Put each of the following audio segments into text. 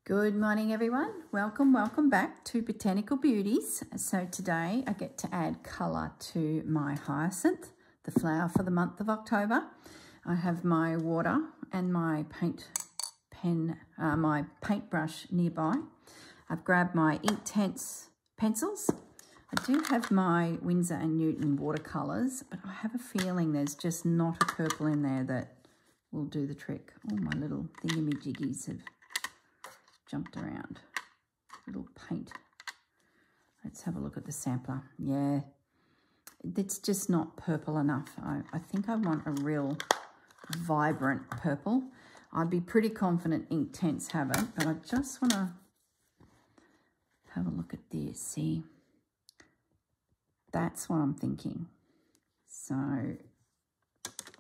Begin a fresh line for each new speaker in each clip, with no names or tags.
Good morning, everyone. Welcome back to Botanical Beauties. So today I get to add colour to my Hyacinth, the flower for the month of October. I have my water and my my paintbrush nearby. I've grabbed my Inktense pencils. I do have my Windsor and Newton watercolours, but I have a feeling there's just not a purple in there that will do the trick. All my little thingamajiggies have jumped around. Little paint. Let's have a look at the sampler. Yeah, it's just not purple enough. I think I want a real vibrant purple. I'd be pretty confident Inktense have it, but I just want to have a look at this. See, that's what I'm thinking. So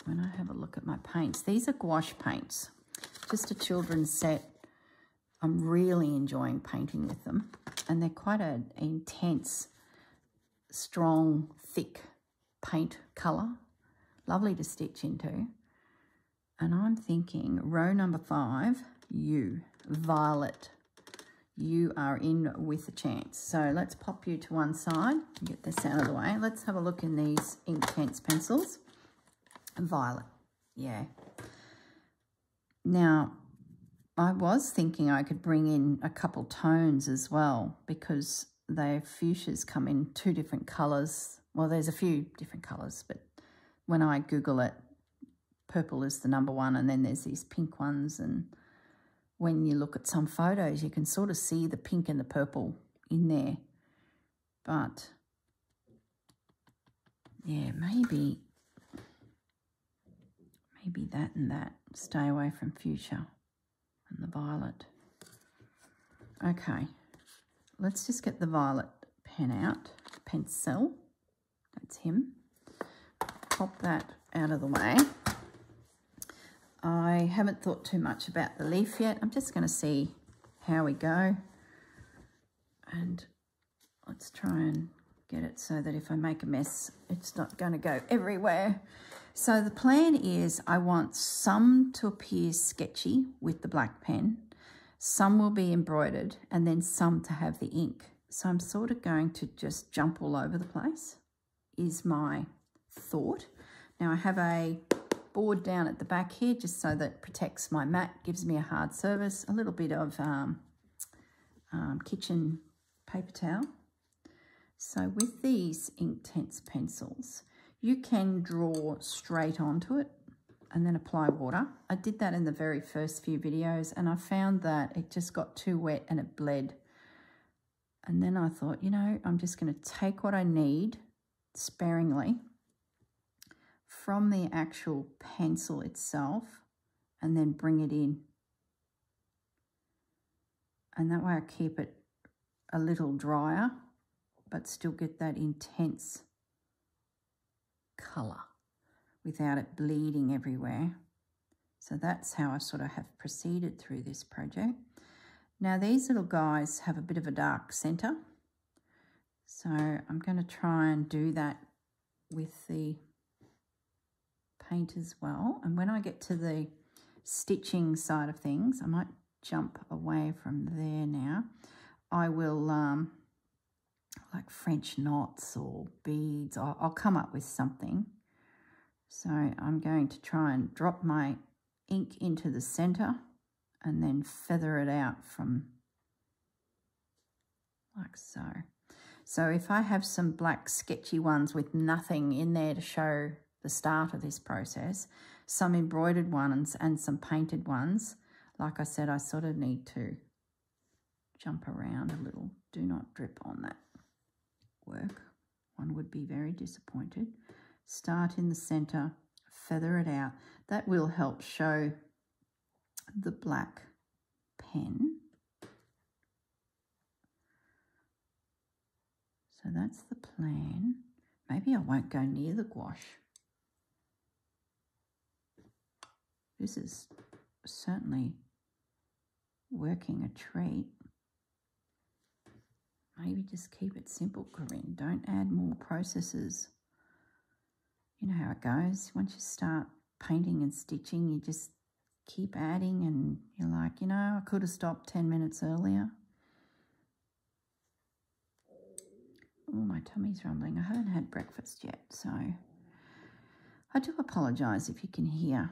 when I have a look at my paints, these are gouache paints, just a children's set. I'm really enjoying painting with them, and they're quite an intense, strong, thick paint colour. Lovely to stitch into. And I'm thinking row number 5, you, violet. You are in with a chance. So let's pop you to one side and get this out of the way. Let's have a look in these Inktense pencils. Violet, yeah. Now, I was thinking I could bring in a couple tones as well, because the fuchsias come in 2 different colours. Well, there's a few different colours, but when I Google it, purple is the number 1, and then there's these pink ones. And when you look at some photos, you can sort of see the pink and the purple in there. But yeah, maybe that and that. Stay away from fuchsia and the violet. Okay, let's just get the violet pen out. Pencil, that's him. Pop that out of the way. I haven't thought too much about the leaf yet. I'm just going to see how we go. And let's try and get it so that if I make a mess, it's not going to go everywhere. So the plan is I want some to appear sketchy with the black pen, some will be embroidered, and then some to have the ink. So I'm sort of going to just jump all over the place, is my thought. Now I have a board down at the back here just so that it protects my mat, gives me a hard surface, a little bit of kitchen paper towel. So with these Inktense pencils, you can draw straight onto it and then apply water. I did that in the very first few videos, and I found that it just got too wet and it bled. And then I thought, you know, I'm just going to take what I need sparingly from the actual pencil itself and then bring it in. And that way I keep it a little drier but still get that intense colour without it bleeding everywhere. So that's how I sort of have proceeded through this project. Now these little guys have a bit of a dark centre, so I'm going to try and do that with the paint as well. And when I get to the stitching side of things, I might jump away from there now. I will like French knots or beads. I'll come up with something. So I'm going to try and drop my ink into the center and then feather it out from like so. So if I have some black sketchy ones with nothing in there to show the start of this process, some embroidered ones and some painted ones, like I said, I sort of need to jump around a little. Do not drip on that work. One would be very disappointed. Start in the center, feather it out. That will help show the black pen. So that's the plan. Maybe I won't go near the gouache. This is certainly working a treat. Maybe just keep it simple, Corrine. Don't add more processes. You know how it goes. Once you start painting and stitching, you just keep adding and you're like, you know, I could have stopped 10 minutes earlier. Oh, my tummy's rumbling. I haven't had breakfast yet, so I do apologise if you can hear.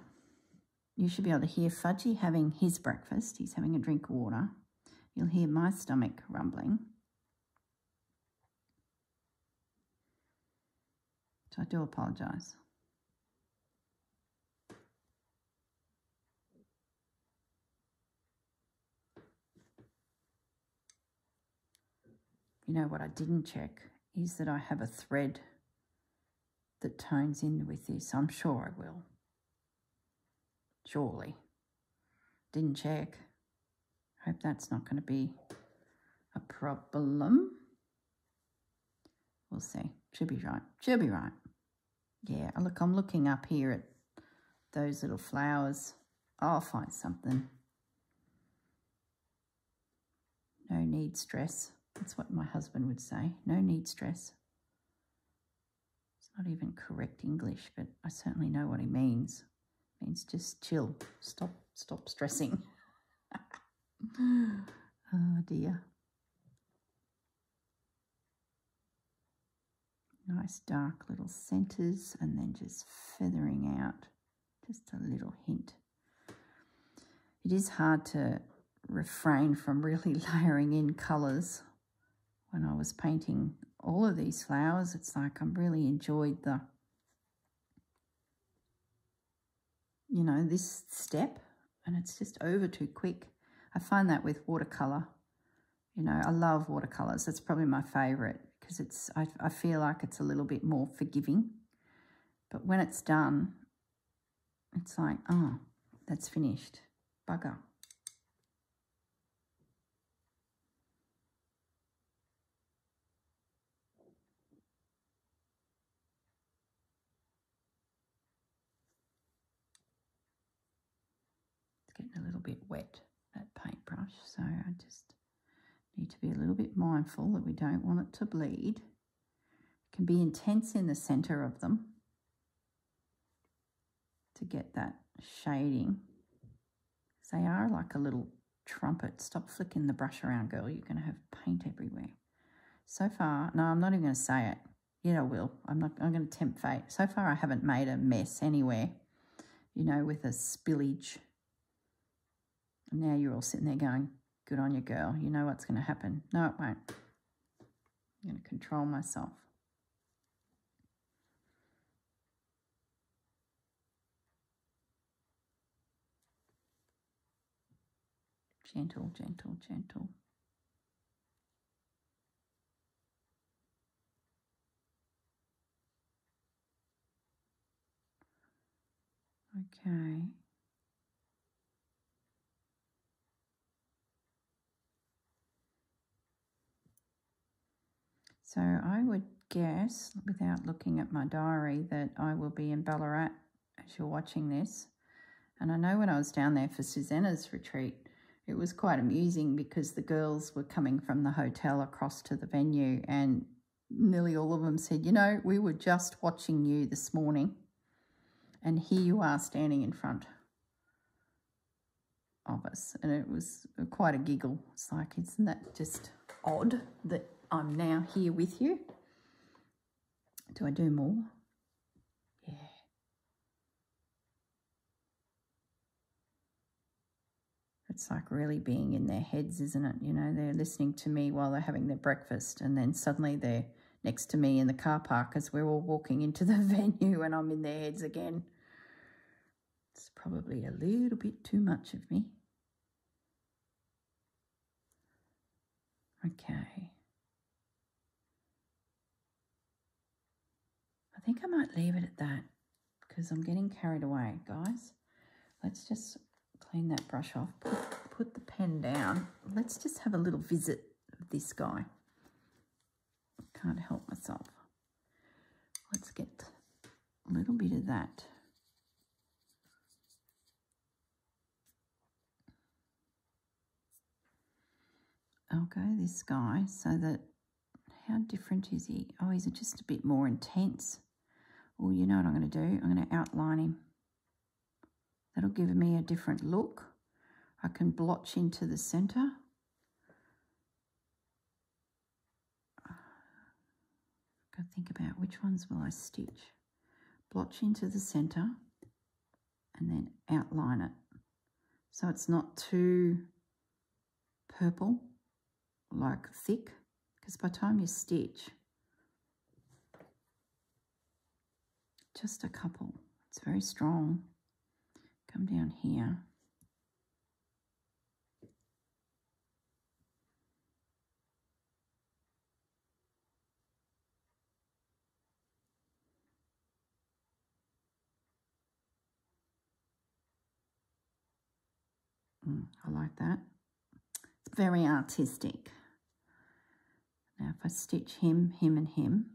You should be able to hear Fudgy having his breakfast. He's having a drink of water. You'll hear my stomach rumbling. So I do apologise. You know what I didn't check is that I have a thread that tones in with this. I'm sure I will. Surely. Didn't check. Hope that's not going to be a problem. We'll see. Should be right. Should be right. Yeah, look, I'm looking up here at those little flowers. I'll find something. No need stress. That's what my husband would say. No need stress. It's not even correct English, but I certainly know what he means. It means just chill. Stop stressing. Oh dear. Nice dark little centres and then just feathering out just a little hint. It is hard to refrain from really layering in colours. When I was painting all of these flowers, it's like I really enjoyed the, you know, this step, and it's just over too quick. I find that with watercolour. You know, I love watercolours. That's probably my favourite because it's, I feel like it's a little bit more forgiving. But when it's done, it's like, oh, that's finished. Bugger. It's getting a little bit wet, that paintbrush, so I just need to be a little bit mindful that we don't want it to bleed. It can be intense in the centre of them to get that shading. They are like a little trumpet. Stop flicking the brush around, girl. You're going to have paint everywhere. So far, no, I'm not even going to say it. Yeah, I will. I'm going to tempt fate. So far, I haven't made a mess anywhere, you know, with a spillage. And now you're all sitting there going, good on you, girl. You know what's going to happen. No, it won't. I'm going to control myself. Gentle, gentle, gentle. Okay. So I would guess, without looking at my diary, that I will be in Ballarat as you're watching this. And I know when I was down there for Susanna's retreat, it was quite amusing because the girls were coming from the hotel across to the venue and nearly all of them said, you know, we were just watching you this morning and here you are standing in front of us. And it was quite a giggle. It's like, isn't that just odd that I'm now here with you? Do I do more? Yeah. It's like really being in their heads, isn't it? You know, they're listening to me while they're having their breakfast and then suddenly they're next to me in the car park as we're all walking into the venue and I'm in their heads again. It's probably a little bit too much of me. Okay. I think I might leave it at that because I'm getting carried away, guys. Let's just clean that brush off, put the pen down. Let's just have a little visit of this guy. Can't help myself. Let's get a little bit of that. I'll go this guy so that, how different is he? Oh, he's just a bit more intense. Oh, you know what I'm going to do? I'm going to outline him. That'll give me a different look. I can blotch into the centre. I've got to think about which ones will I stitch. Blotch into the centre and then outline it. So it's not too purple, like thick, because by the time you stitch, just a couple. It's very strong. Come down here. I like that. It's very artistic. Now if I stitch him, him and him,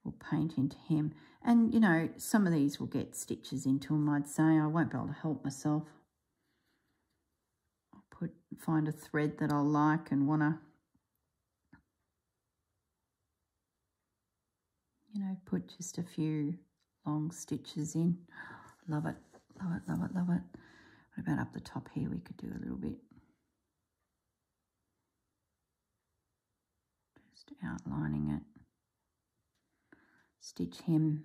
we'll paint into him. And, you know, some of these will get stitches into them, I'd say. I won't be able to help myself. I'll find a thread that I'll like and want to, you know, put just a few long stitches in. Love it, love it, love it, love it. What about up the top here? We could do a little bit. Just outlining it. Stitch him.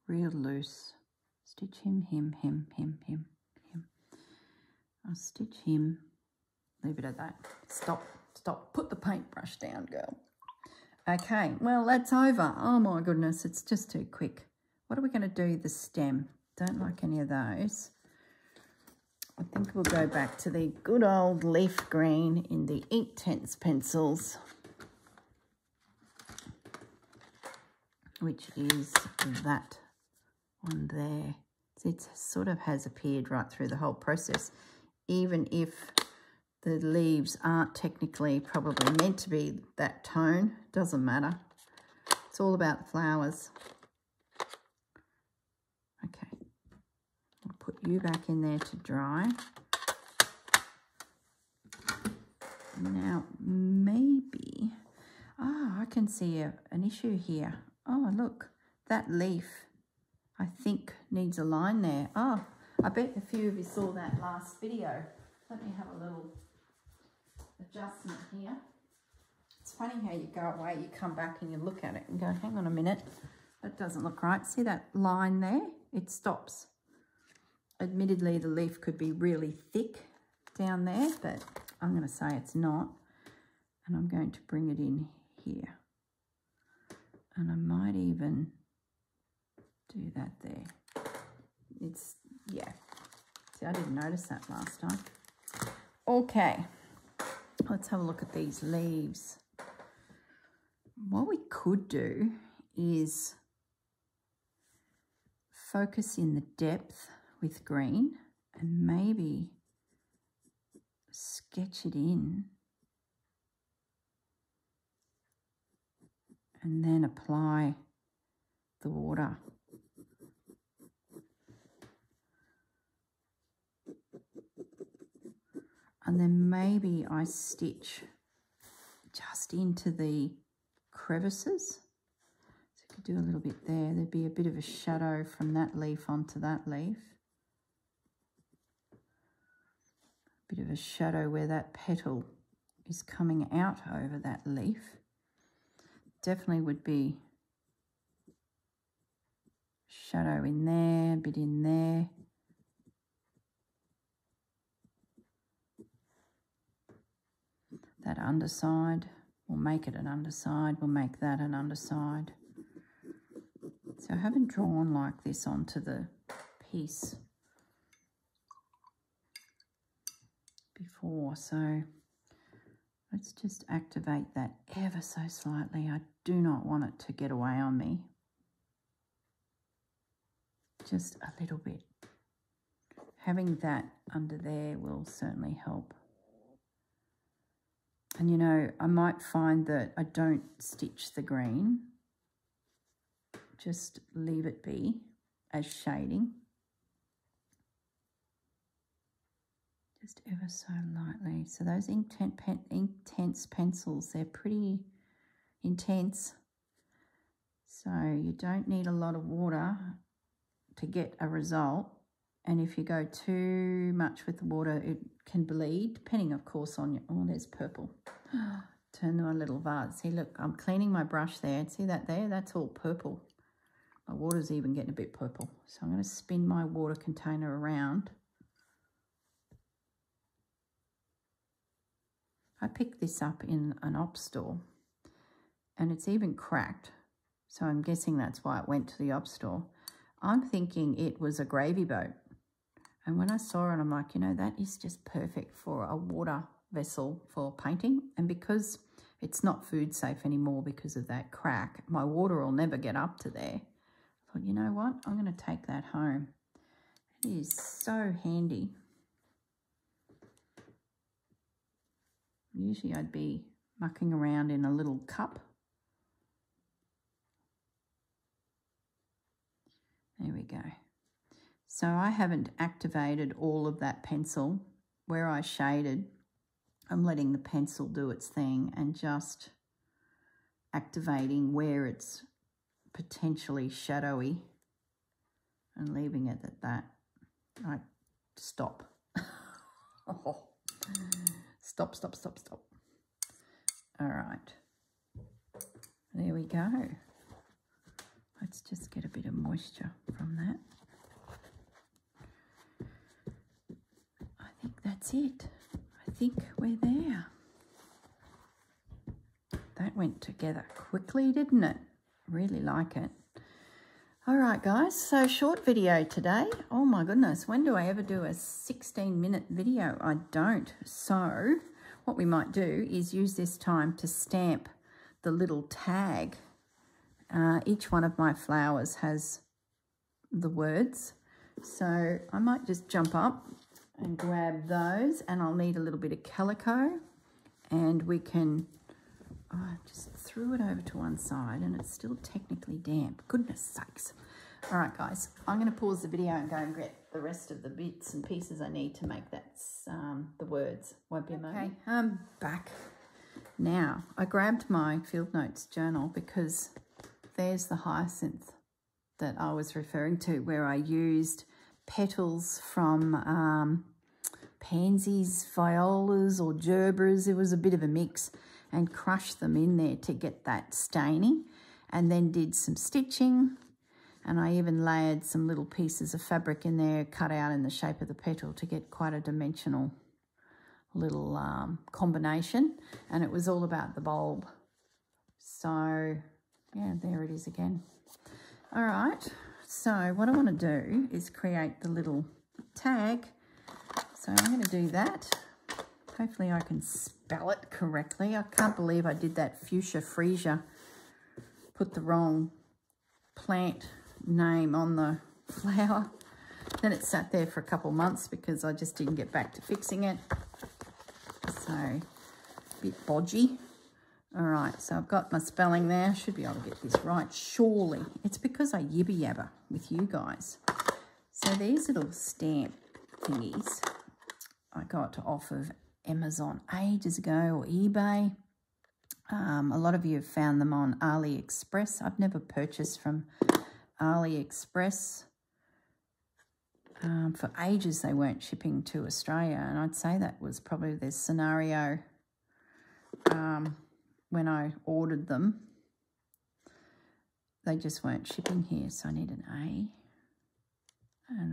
Real loose. Stitch him, him, him, him, him, him. I'll stitch him. Leave it at that. Stop, stop. Put the paintbrush down, girl. Okay, well, that's over. Oh, my goodness, it's just too quick. What are we going to do? The stem. Don't like any of those. I think we'll go back to the good old leaf green in the Inktense pencils, which is that one there. It sort of has appeared right through the whole process, even if the leaves aren't technically probably meant to be that tone. Doesn't matter. It's all about the flowers. Okay. I'll put you back in there to dry. Now, maybe... Oh, I can see an issue here. Oh, look. That leaf, I think, needs a line there. Oh, I bet a few of you saw that last video. Let me have a little adjustment here. It's funny how you go away, you come back and you look at it and go, hang on a minute, that doesn't look right. See that line there? It stops. Admittedly, the leaf could be really thick down there, but I'm going to say it's not. And I'm going to bring it in here. And I might even do that there. It's, yeah. See, I didn't notice that last time. Okay. Let's have a look at these leaves. What we could do is focus in the depth with green and maybe sketch it in and then apply the water. And then maybe I stitch just into the crevices. So I could do a little bit there. There'd be a bit of a shadow from that leaf onto that leaf. A bit of a shadow where that petal is coming out over that leaf. Definitely would be shadow in there, a bit in there. That underside, we'll make it an underside, we'll make that an underside. So I haven't drawn like this onto the piece before, so let's just activate that ever so slightly. I do not want it to get away on me. Just a little bit. Having that under there will certainly help. And, you know, I might find that I don't stitch the green. Just leave it be as shading. Just ever so lightly. So those Inktense pencils, they're pretty Intense. So you don't need a lot of water to get a result. And if you go too much with the water, it can bleed, depending, of course, on your... Oh, there's purple. Turn my little vase. See, look, I'm cleaning my brush there. See that there? That's all purple. My water's even getting a bit purple. So I'm going to spin my water container around. I picked this up in an op store and it's even cracked. So I'm guessing that's why it went to the op store. I'm thinking it was a gravy boat. And when I saw it, I'm like, you know, that is just perfect for a water vessel for painting. And because it's not food safe anymore because of that crack, my water will never get up to there. I thought, you know what? I'm going to take that home. It is so handy. Usually I'd be mucking around in a little cup. There we go. So I haven't activated all of that pencil. Where I shaded, I'm letting the pencil do its thing and just activating where it's potentially shadowy and leaving it at that. Right, stop. Oh. Stop, stop, stop, stop. All right. There we go. Let's just get a bit of moisture from that. I think that's it. I think we're there. That went together quickly, didn't it? Really like it. All right, guys, so short video today. Oh my goodness, when do I ever do a 16-minute video? I don't. So what we might do is use this time to stamp the little tag. Each one of my flowers has the words. So I might just jump up and grab those, and I'll need a little bit of calico, and we can... Oh, I just threw it over to one side and it's still technically damp. Goodness sakes. All right, guys, I'm going to pause the video and go and get the rest of the bits and pieces I need to make that the words. Won't be a moment. Okay, I'm back. Now, I grabbed my Field Notes journal because there's the hyacinth that I was referring to, where I used petals from pansies, violas or gerbers. It was a bit of a mix, and crushed them in there to get that staining, and then did some stitching, and I even layered some little pieces of fabric in there cut out in the shape of the petal to get quite a dimensional little combination, and it was all about the bulb. So yeah, there it is again. All right, so what I want to do is create the little tag, so I'm going to do that. Hopefully I can spell it correctly. I can't believe I did that fuchsia freesia. Put the wrong plant name on the flower. Then it sat there for a couple months because I just didn't get back to fixing it. So, a bit bodgy. All right, so I've got my spelling there. Should be able to get this right, surely. It's because I yibba yabba with you guys. So these little stamp thingies I got off of Amazon ages ago, or eBay. A lot of you have found them on AliExpress. I've never purchased from AliExpress. For ages they weren't shipping to Australia, and I'd say that was probably the scenario when I ordered them. They just weren't shipping here, so I need an A.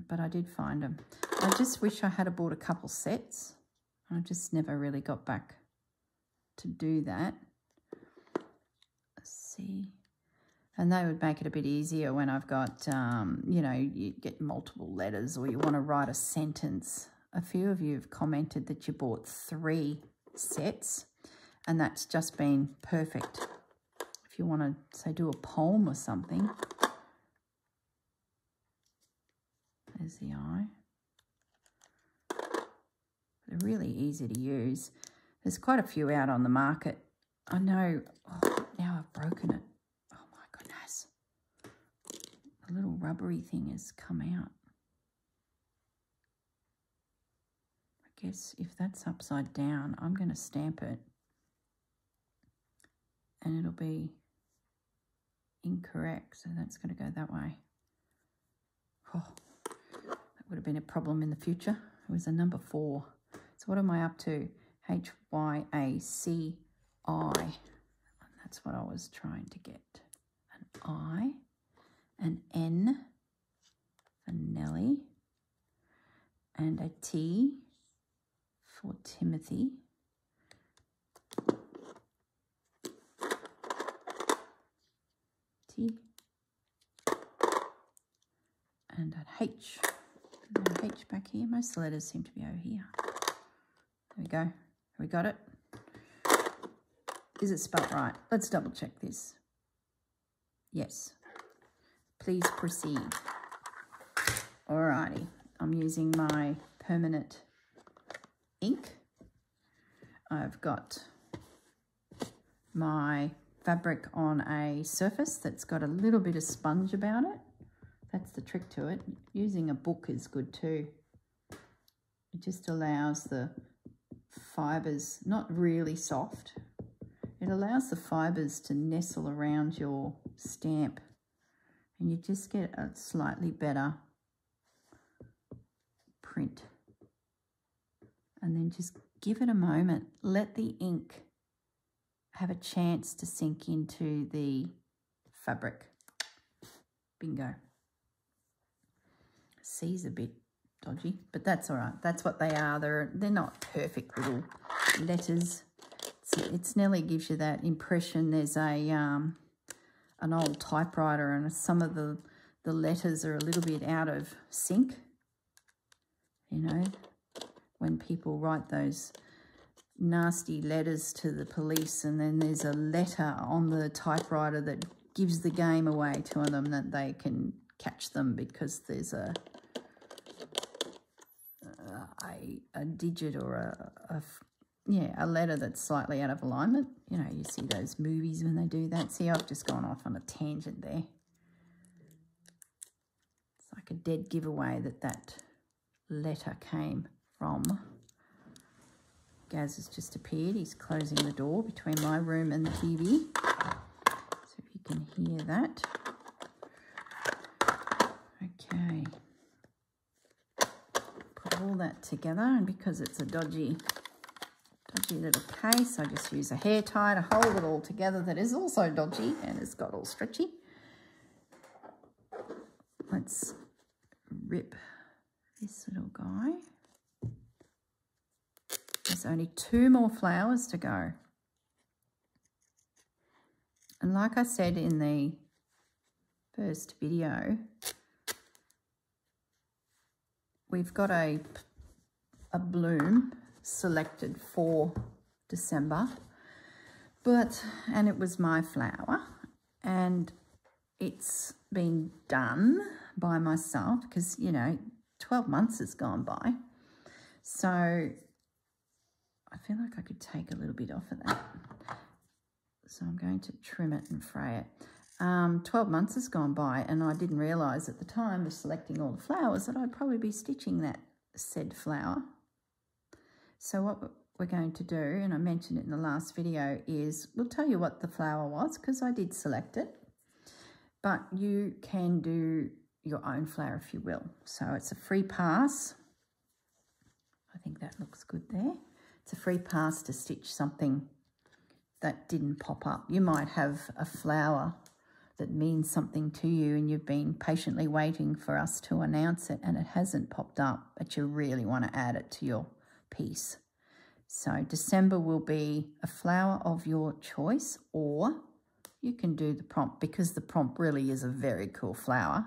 But I did find them. I just wish I had bought a couple sets. I just never really got back to do that. Let's see. And they would make it a bit easier when I've got, you know, you get multiple letters or you want to write a sentence. A few of you have commented that you bought 3 sets, and that's just been perfect. If you want to, say, do a poem or something. There's the eye. They're really easy to use. There's quite a few out on the market. I know, oh, now I've broken it. Oh my goodness. The little rubbery thing has come out. I guess if that's upside down, I'm going to stamp it and it'll be incorrect, so that's going to go that way. Oh, that would have been a problem in the future. It was a number 4. So what am I up to? H-Y-A-C-I. That's what I was trying to get. An I, an N for Nelly, and a T for Timothy. T. And an H. And an H back here. Most of the letters seem to be over here. There we go. Have we got it? Is it spelt right? Let's double check this. Yes. Please proceed. Alrighty. I'm using my permanent ink. I've got my fabric on a surface that's got a little bit of sponge about it. That's the trick to it. Using a book is good too. It just allows the fibres, not really soft, it allows the fibres to nestle around your stamp and you just get a slightly better print. And then just give it a moment. Let the ink have a chance to sink into the fabric. Bingo. C's a bit dodgy, but that's all right. That's what they are. They're not perfect little letters. It's nearly gives you that impression there's a an old typewriter and some of the letters are a little bit out of sync. You know, when people write those nasty letters to the police and then there's a letter on the typewriter that gives the game away to them that they can catch them because there's a digit or a letter that's slightly out of alignment. You know, you see those movies when they do that. See, I've just gone off on a tangent there. It's like a dead giveaway that letter came from. Gaz has just appeared. He's closing the door between my room and the TV. So if you can hear that. Okay. Put all that together, and because it's a dodgy little case, I just use a hair tie to hold it all together that is also dodgy and it's got all stretchy. Let's rip this little guy. There's only 2 more flowers to go. And like I said in the first video, we've got a bloom selected for December, and it was my flower, and it's been done by myself because, you know, 12 months has gone by. So I feel like I could take a little bit off of that. So I'm going to trim it and fray it. 12 months has gone by and I didn't realise at the time of selecting all the flowers that I'd probably be stitching that said flower. So what we're going to do, and I mentioned it in the last video, is we'll tell you what the flower was because I did select it. But you can do your own flower if you will. So it's a free pass. I think that looks good there. It's a free pass to stitch something that didn't pop up. You might have a flower that means something to you and you've been patiently waiting for us to announce it and it hasn't popped up, but you really want to add it to your piece. So December will be a flower of your choice, or you can do the prompt because the prompt really is a very cool flower.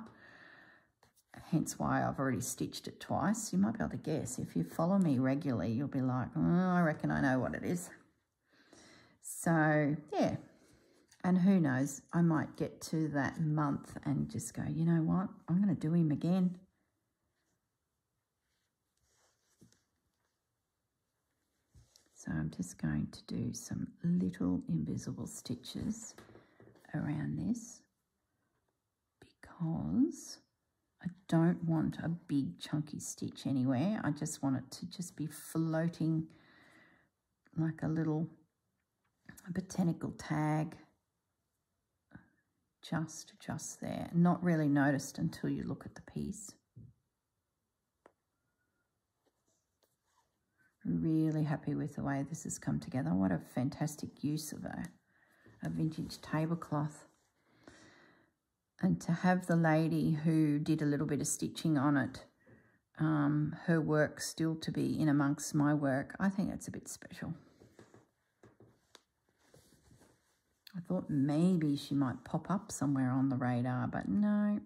Hence why I've already stitched it twice. You might be able to guess. If you follow me regularly, you'll be like, oh, I reckon I know what it is. So, yeah. And who knows, I might get to that month and just go, you know what, I'm going to do him again. So I'm just going to do some little invisible stitches around this because I don't want a big chunky stitch anywhere. I just want it to just be floating like a little botanical tag just there. Not really noticed until you look at the piece. Really happy with the way this has come together. What a fantastic use of a vintage tablecloth. And to have the lady who did a little bit of stitching on it, her work still to be in amongst my work, I think that's a bit special. I thought maybe she might pop up somewhere on the radar, but no,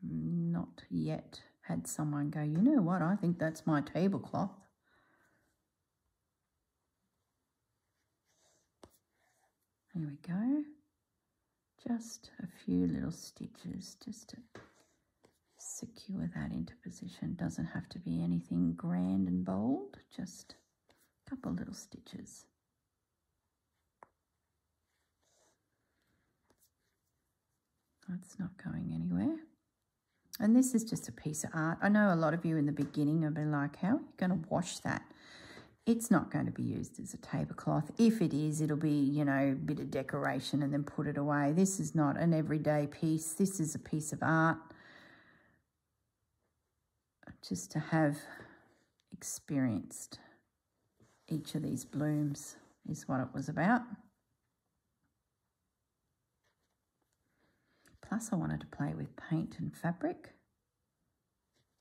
not yet. Had someone go, you know what, I think that's my tablecloth. There we go. Just a few little stitches just to secure that into position. Doesn't have to be anything grand and bold, just a couple little stitches. That's not going anywhere. And this is just a piece of art. I know a lot of you in the beginning have been like, how are you going to wash that? It's not going to be used as a tablecloth. If it is, it'll be, you know, a bit of decoration and then put it away. This is not an everyday piece. This is a piece of art. Just to have experienced each of these blooms is what it was about. Plus I wanted to play with paint and fabric.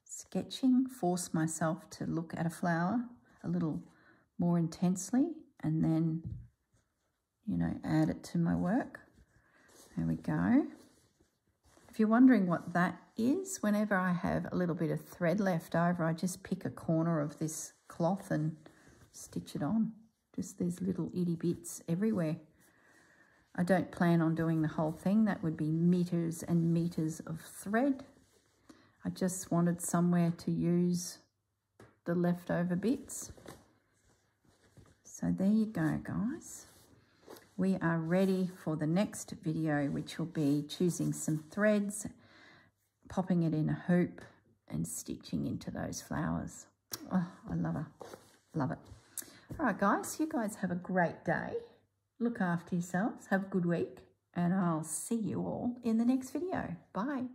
Sketching, force myself to look at a flower a little more intensely and then, you know, add it to my work. There we go. If you're wondering what that is, whenever I have a little bit of thread left over, I just pick a corner of this cloth and stitch it on. Just these little itty bits everywhere. I don't plan on doing the whole thing. That would be meters and meters of thread. I just wanted somewhere to use the leftover bits. So there you go, guys. We are ready for the next video, which will be choosing some threads, popping it in a hoop and stitching into those flowers. Oh, I love her. Love it. All right, guys, you guys have a great day. Look after yourselves. Have a good week. And I'll see you all in the next video. Bye.